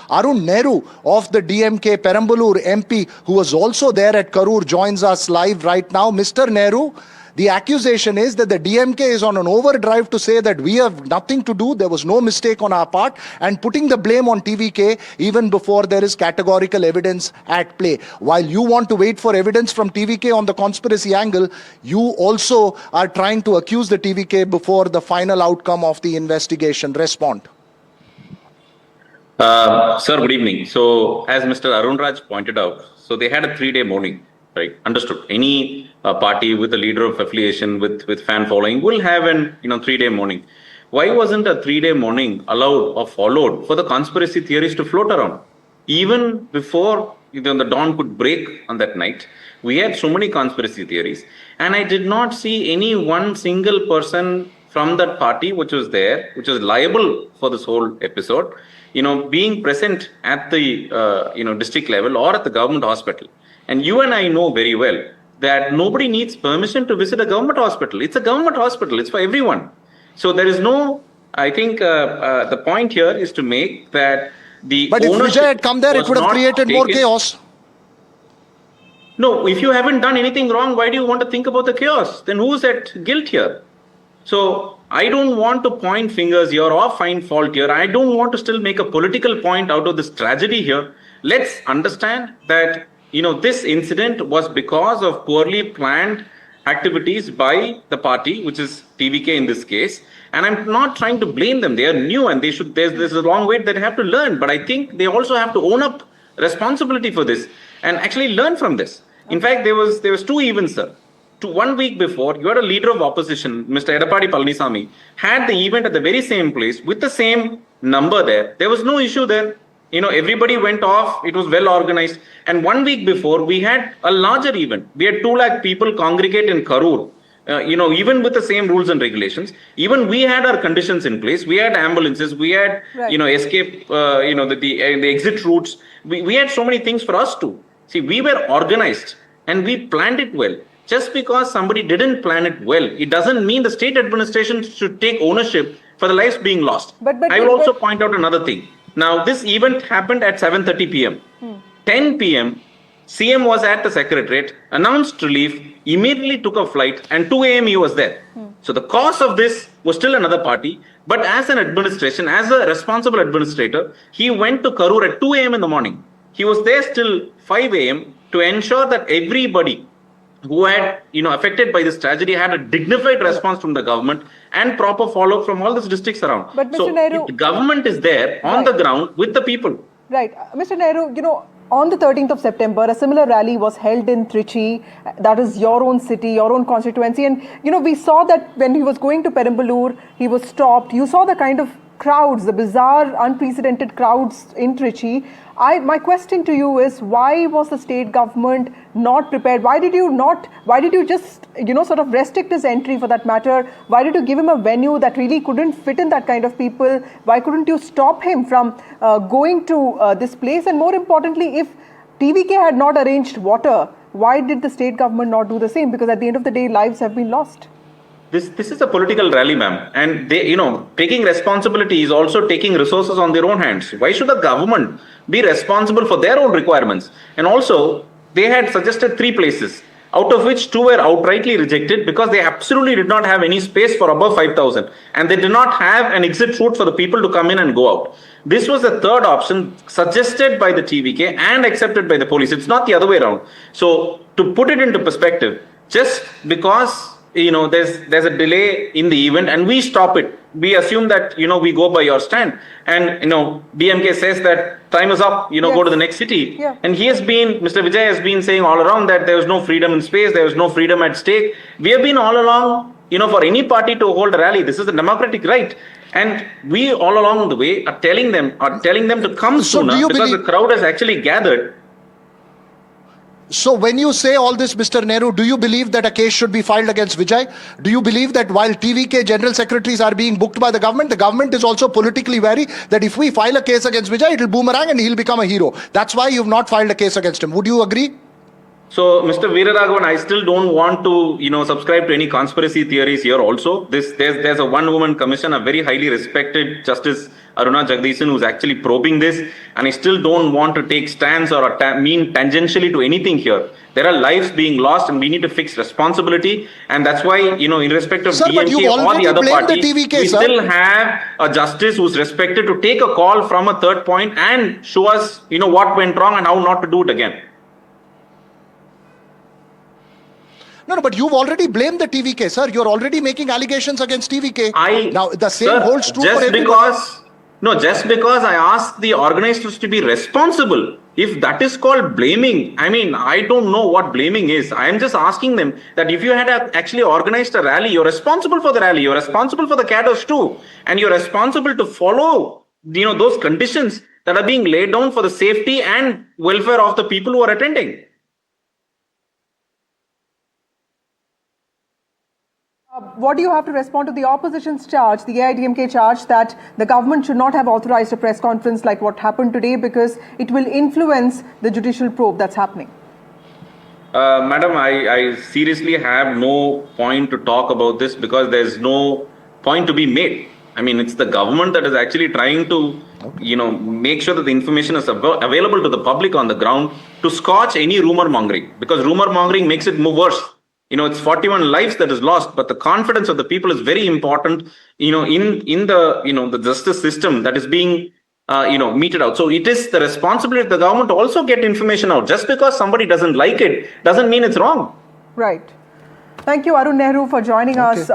Arun Nehru of the DMK Perambalur MP, who was also there at Karur, joins us live right now. Mr. Nehru, the accusation is that the DMK is on an overdrive to say that we have nothing to do, there was no mistake on our part, and putting the blame on TVK even before there is categorical evidence at play. While you want to wait for evidence from TVK on the conspiracy angle, you also are trying to accuse the TVK before the final outcome of the investigation. Respond. Sir, good evening. So, as Mr. Arun Raj pointed out, so they had a 3-day mourning, right? Understood. Any party with a leader of affiliation with fan following will have an 3-day mourning. Why wasn't a 3-day mourning allowed or followed for the conspiracy theories to float around? Even before the dawn could break on that night, we had so many conspiracy theories, and I did not see any one single person from that party which was there, which was liable for this whole episode, being present at the district level or at the government hospital. And you and I know very well that nobody needs permission to visit a government hospital. It's a government hospital. It's for everyone. So there is no, I think the point here is to make that the But if Vijay had come there, it would have created more chaos. No, if you haven't done anything wrong, why do you want to think about the chaos? Then who's at guilt here? So I don't want to point fingers here or find fault here. I don't want to still make a political point out of this tragedy here. Let's understand that, this incident was because of poorly planned activities by the party, which is TVK in this case. And I'm not trying to blame them. They are new and there's a long way that they have to learn. But I think they also have to own up responsibility for this and actually learn from this. In fact, there was 2 events, sir. 1 week before, you had a leader of opposition, Mr. Edappadi Palaniswamy, had the event at the very same place with the same number there. There was no issue there. Everybody went off. It was well organized. And 1 week before, we had a larger event. We had 2 lakh people congregate in Karur. Even with the same rules and regulations, even we had our conditions in place. We had ambulances. We had, escape, the exit routes. We had so many things for us to. See, we were organized and we planned it well. Just because somebody didn't plan it well, it doesn't mean the state administration should take ownership for the lives being lost. But I will also point out another thing. Now, this event happened at 7:30 p.m. 10 p.m., CM was at the Secretariat, announced relief, immediately took a flight, and 2 a.m. he was there. So the cause of this was still another party. But as an administration, as a responsible administrator, he went to Karur at 2 a.m. in the morning. He was there till 5 a.m. to ensure that everybody who had, affected by this tragedy had a dignified response from the government and proper follow-up from all these districts around. But Mr. Nehru, the government is there on the ground with the people. Right. Mr. Nehru, on the 13th of September, a similar rally was held in Trichy. That is your own city, your own constituency. And, we saw that when he was going to Perambalur, he was stopped. You saw the kind of crowds, the bizarre, unprecedented crowds in Trichy. My question to you is, why was the state government not prepared? Why did you just, sort of restrict his entry for that matter? Why did you give him a venue that really couldn't fit in that kind of people? Why couldn't you stop him from going to this place? And more importantly, if TVK had not arranged water, why did the state government not do the same? Because at the end of the day, lives have been lost. This is a political rally, ma'am. And they, taking responsibility is also taking resources on their own hands. Why should the government be responsible for their own requirements? And also, they had suggested 3 places, out of which 2 were outrightly rejected because they absolutely did not have any space for above 5,000. And they did not have an exit route for the people to come in and go out. This was the 3rd option suggested by the TVK and accepted by the police. It's not the other way around. So, to put it into perspective, just because there's a delay in the event and we stop it. We assume that, we go by your stand. And, DMK says that time is up, go to the next city. Yeah. And Mr. Vijay has been saying all around that there was no freedom in space, there was no freedom at stake. We have been all along, for any party to hold a rally, this is a democratic right. And we all along the way are telling them to come sooner because the crowd has actually gathered. So when you say all this, Mr. Nehru, do you believe that a case should be filed against Vijay? Do you believe that while TVK general secretaries are being booked by the government is also politically wary that if we file a case against Vijay, it will boomerang and he'll become a hero? That's why you've not filed a case against him. Would you agree? So, Mr. Veeraraghavan, I still don't want to, subscribe to any conspiracy theories here also. There's a one-woman commission, a very highly respected Justice Aruna Jagdishan, who's actually probing this, and I still don't want to take stands or mean tangentially to anything here. There are lives being lost, and we need to fix responsibility, and that's why, in respect of Sir, but you've DMK or the already other blamed the party, TVK, we sir. still have a justice who's respected to take a call from a third point and show us, what went wrong and how not to do it again. No, but you've already blamed the TVK, sir. You're already making allegations against TVK. Now, the same Sir, holds true just for everyone. just because I asked the organizers to be responsible, if that is called blaming, I don't know what blaming is. I am just asking them that if you had actually organized a rally, you're responsible for the rally, you're responsible for the cadres too, and you're responsible to follow, those conditions that are being laid down for the safety and welfare of the people who are attending. What do you have to respond to the opposition's charge, the AIDMK charge, that the government should not have authorized a press conference like what happened today because it will influence the judicial probe that's happening? Madam, I seriously have no point to talk about this because there's no point to be made. It's the government that is actually trying to, make sure that the information is available to the public on the ground to scotch any rumor mongering, because rumor mongering makes it more worse. It's 41 lives that is lost, but the confidence of the people is very important, in the justice system that is being, meted out. So it is the responsibility of the government to also get information out. Just because somebody doesn't like it, doesn't mean it's wrong. Right. Thank you, Arun Nehru, for joining us.